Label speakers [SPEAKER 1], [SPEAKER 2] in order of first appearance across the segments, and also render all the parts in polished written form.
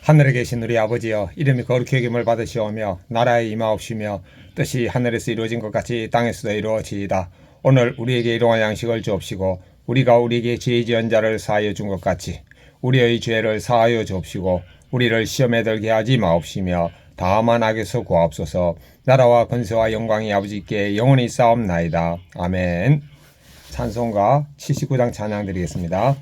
[SPEAKER 1] 하늘에 계신 우리 아버지여, 이름이 거룩히 여김을 받으시오며 나라의 임하옵시며 뜻이 하늘에서 이루어진 것 같이 땅에서도 이루어지이다. 오늘 우리에게 일용할 양식을 주옵시고 우리가 우리에게 죄 지은 자를 사하여 준 것 같이 우리의 죄를 사하여 주옵시고 우리를 시험에 들게 하지 마옵시며 다만 악에서 구하옵소서. 나라와 권세와 영광이 아버지께 영원히 싸움나이다. 아멘. 찬송가 79장 찬양 드리겠습니다.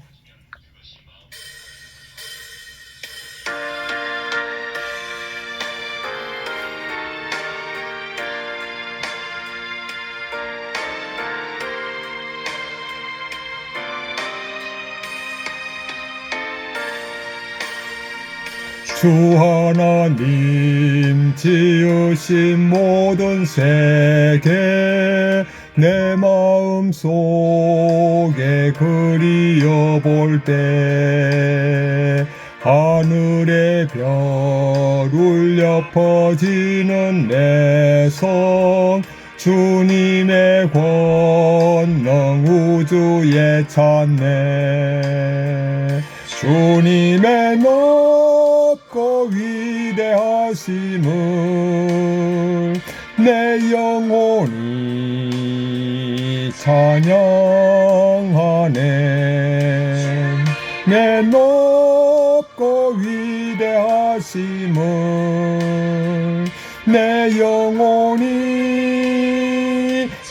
[SPEAKER 1] 주 하나님 지으신 모든 세계 내 마음 속에 그리어 볼 때 하늘의 별 울려 퍼지는 내 성 주님의 권능 우주에 찾네. 주님의 높고 위대하심을 내 영혼이 찬양하네. 내 높고 위대하심을 내 영혼이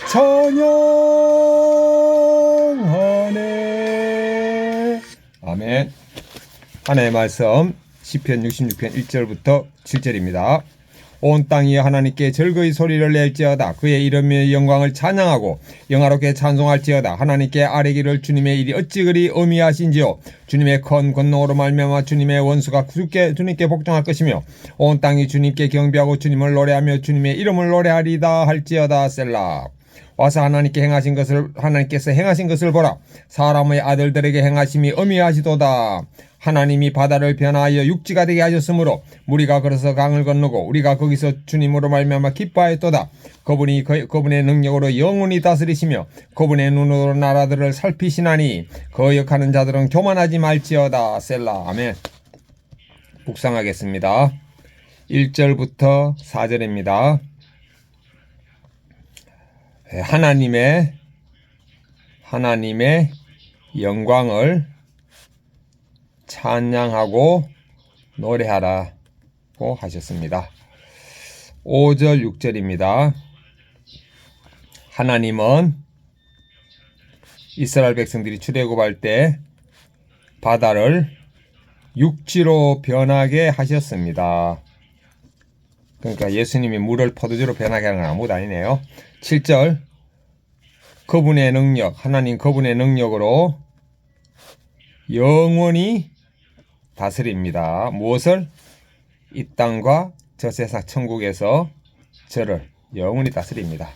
[SPEAKER 1] 찬양하네. 아멘. 하나님의 말씀 시편 66편 1절부터 7절입니다. 온 땅이 하나님께 즐거이 소리를 낼지어다. 그의 이름의 영광을 찬양하고 영화롭게 찬송할지어다. 하나님께 아뢰기를 주님의 일이 어찌 그리 어미하신지요. 주님의 큰 권능으로 말미암아 주님의 원수가 주님께 복종할 것이며 온 땅이 주님께 경배하고 주님을 노래하며 주님의 이름을 노래하리다 할지어다. 셀라. 와서 하나님께서 행하신 것을 보라. 사람의 아들들에게 행하심이 어미하시도다. 하나님이 바다를 변화하여 육지가 되게 하셨으므로 무리가 걸어서 강을 건너고 우리가 거기서 주님으로 말미암아 기뻐하였도다. 그분의 능력으로 영원히 다스리시며 그분의 눈으로 나라들을 살피시나니 거역하는 자들은 교만하지 말지어다. 셀라. 아멘. 묵상하겠습니다. 1절부터 4절입니다. 하나님의 영광을 찬양하고 노래하라고 하셨습니다. 5절 6절입니다. 하나님은 이스라엘 백성들이 출애굽할 때 바다를 육지로 변하게 하셨습니다. 그러니까 예수님이 물을 포도주로 변하게 하는 건 아무것도 아니네요. 7절 그분의 능력, 하나님 그분의 능력으로 영원히 다스립니다. 무엇을? 이 땅과 저 세상 천국에서 저를 영원히 다스립니다.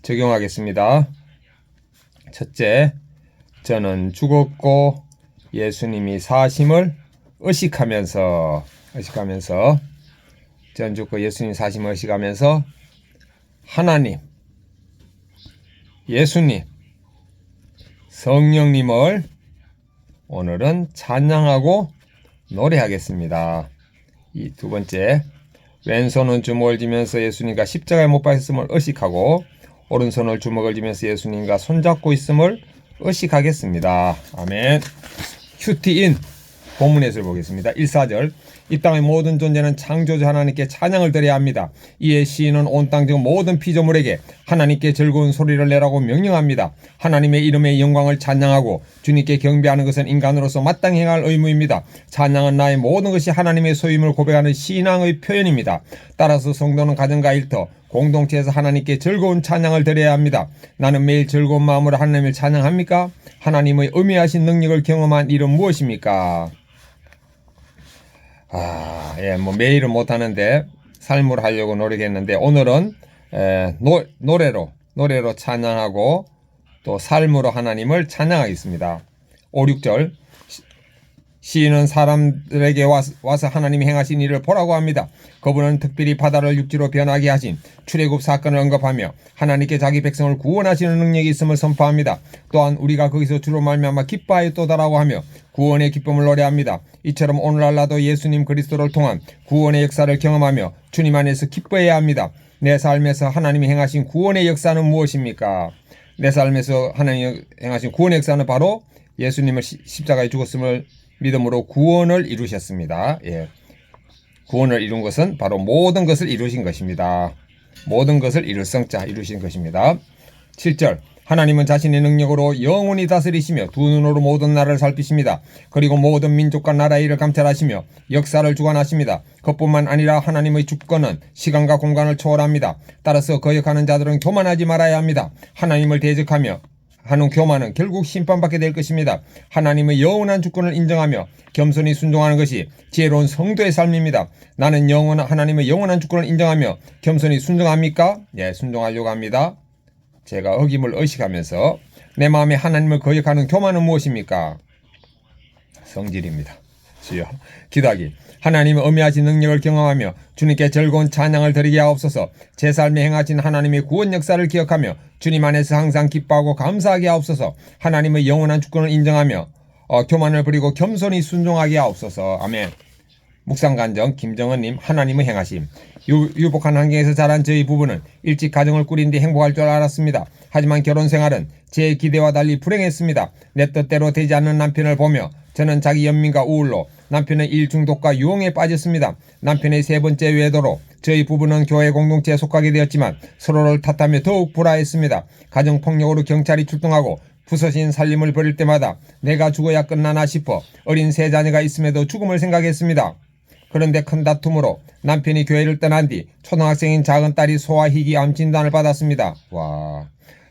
[SPEAKER 1] 적용하겠습니다. 첫째, 저는 죽었고 예수님이 사심을 의식하면서 저는 죽고 예수님 사심을 의식하면서 하나님, 예수님, 성령님을 오늘은 찬양하고 노래하겠습니다. 이 두 번째, 왼손은 주먹을 쥐면서 예수님과 십자가에 못 박혔음을 의식하고 오른손을 주먹을 쥐면서 예수님과 손잡고 있음을 의식하겠습니다. 아멘. 큐티인 본문에서 보겠습니다. 1,4절 이 땅의 모든 존재는 창조주 하나님께 찬양을 드려야 합니다. 이에 시인은 온 땅 중 모든 피조물에게 하나님께 즐거운 소리를 내라고 명령합니다. 하나님의 이름의 영광을 찬양하고 주님께 경배하는 것은 인간으로서 마땅히 행할 의무입니다. 찬양은 나의 모든 것이 하나님의 소임을 고백하는 신앙의 표현입니다. 따라서 성도는 가정과 일터, 공동체에서 하나님께 즐거운 찬양을 드려야 합니다. 나는 매일 즐거운 마음으로 하나님을 찬양합니까? 하나님의 어미하신 능력을 경험한 일은 무엇입니까? 매일은 못하는데 삶으로 하려고 노력했는데 오늘은 노래로 찬양하고 또 삶으로 하나님을 찬양하겠습니다. 5, 6절 시인은 사람들에게 와서 하나님이 행하신 일을 보라고 합니다. 그분은 특별히 바다를 육지로 변하게 하신 출애굽 사건을 언급하며 하나님께 자기 백성을 구원하시는 능력이 있음을 선포합니다. 또한 우리가 거기서 주로 말미암아 기뻐하였도다라고 하며 구원의 기쁨을 노래합니다. 이처럼 오늘날 나도 예수님 그리스도를 통한 구원의 역사를 경험하며 주님 안에서 기뻐해야 합니다. 내 삶에서 하나님이 행하신 구원의 역사는 무엇입니까? 내 삶에서 하나님이 행하신 구원의 역사는 바로 예수님을 십자가에 죽었음을 믿음으로 구원을 이루셨습니다. 예. 구원을 이룬 것은 바로 모든 것을 이루신 것입니다. 모든 것을 이룰 성자 이루신 것입니다. 7절 하나님은 자신의 능력으로 영원히 다스리시며 두 눈으로 모든 나라를 살피십니다. 그리고 모든 민족과 나라의 일을 감찰하시며 역사를 주관하십니다. 그뿐만 아니라 하나님의 주권은 시간과 공간을 초월합니다. 따라서 거역하는 자들은 교만하지 말아야 합니다. 하나님을 대적하며 하는 교만은 결국 심판받게 될 것입니다. 하나님의 영원한 주권을 인정하며 겸손히 순종하는 것이 지혜로운 성도의 삶입니다. 나는 하나님의 영원한 주권을 인정하며 겸손히 순종합니까? 예, 순종하려고 합니다. 제가 어김을 의식하면서 내 마음에 하나님을 거역하는 교만은 무엇입니까? 성질입니다. 주여 기도하기. 하나님의 어미하신 능력을 경험하며 주님께 즐거운 찬양을 드리게 하옵소서. 제 삶에 행하신 하나님의 구원 역사를 기억하며 주님 안에서 항상 기뻐하고 감사하게 하옵소서. 하나님의 영원한 주권을 인정하며 교만을 버리고 겸손히 순종하게 하옵소서. 아멘. 묵상간정 김정은님. 하나님의 행하심. 유복한 환경에서 자란 저희 부부는 일찍 가정을 꾸린 뒤 행복할 줄 알았습니다. 하지만 결혼 생활은 제 기대와 달리 불행했습니다. 내 뜻대로 되지 않는 남편을 보며 저는 자기 연민과 우울로 남편의 일 중독과 유혹에 빠졌습니다. 남편의 세 번째 외도로 저희 부부는 교회 공동체에 속하게 되었지만 서로를 탓하며 더욱 불화했습니다. 가정폭력으로 경찰이 출동하고 부서진 살림을 벌일 때마다 내가 죽어야 끝나나 싶어 어린 세 자녀가 있음에도 죽음을 생각했습니다. 그런데 큰 다툼으로 남편이 교회를 떠난 뒤 초등학생인 작은 딸이 소아희귀 암 진단을 받았습니다.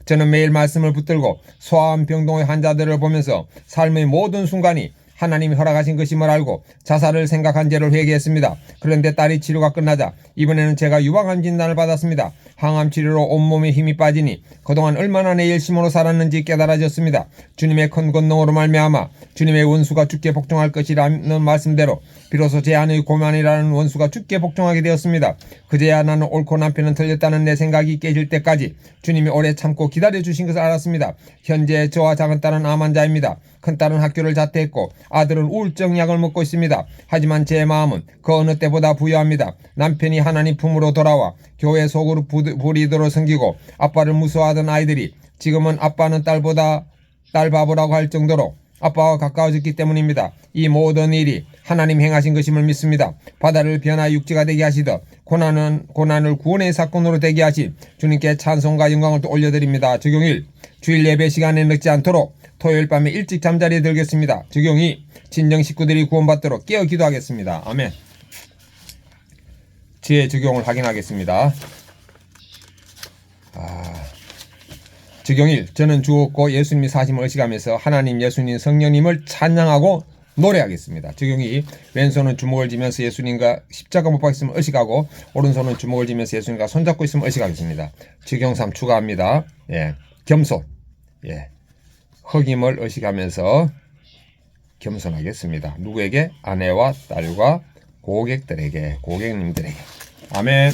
[SPEAKER 1] 저는 매일 말씀을 붙들고 소아암 병동의 환자들을 보면서 삶의 모든 순간이 하나님이 허락하신 것임을 알고 자살을 생각한 죄를 회개했습니다. 그런데 딸이 치료가 끝나자 이번에는 제가 유방암 진단을 받았습니다. 항암 치료로 온몸에 힘이 빠지니 그동안 얼마나 내 열심으로 살았는지 깨달아졌습니다. 주님의 큰 권능으로 말미암아 주님의 원수가 죽게 복종할 것이라는 말씀대로 비로소 제 안의 고만이라는 원수가 죽게 복종하게 되었습니다. 그제야 나는 옳고 남편은 틀렸다는 내 생각이 깨질 때까지 주님이 오래 참고 기다려주신 것을 알았습니다. 현재 저와 작은 딸은 암 환자입니다. 큰딸은 학교를 자퇴했고 아들은 우울증 약을 먹고 있습니다. 하지만 제 마음은 그 어느 때보다 부유합니다. 남편이 하나님 품으로 돌아와 교회 속으로 불이도록 섬기고 아빠를 무서워하던 아이들이 지금은 아빠는 딸보다 딸 바보라고 할 정도로 아빠와 가까워졌기 때문입니다. 이 모든 일이 하나님 행하신 것임을 믿습니다. 바다를 변화 육지가 되게 하시듯 고난을 구원의 사건으로 되게 하신 주님께 찬송과 영광을 또 올려드립니다. 적용 1. 주일 예배 시간에 늦지 않도록 토요일 밤에 일찍 잠자리에 들겠습니다. 적용 2. 친정 식구들이 구원받도록 깨어 기도하겠습니다. 아멘. 지혜 적용을 확인하겠습니다. 적용 1. 저는 죽었고 예수님이 사심을 의식하면서 하나님, 예수님, 성령님을 찬양하고 노래하겠습니다. 적용 2. 왼손은 주먹을 쥐면서 예수님과 십자가 못 박혔음을 의식하고 오른손은 주먹을 쥐면서 예수님과 손잡고 있음을 의식하겠습니다. 적용 3. 추가합니다. 겸손. 허김을 의식하면서 겸손하겠습니다. 누구에게? 아내와 딸과 고객님들에게. 아멘.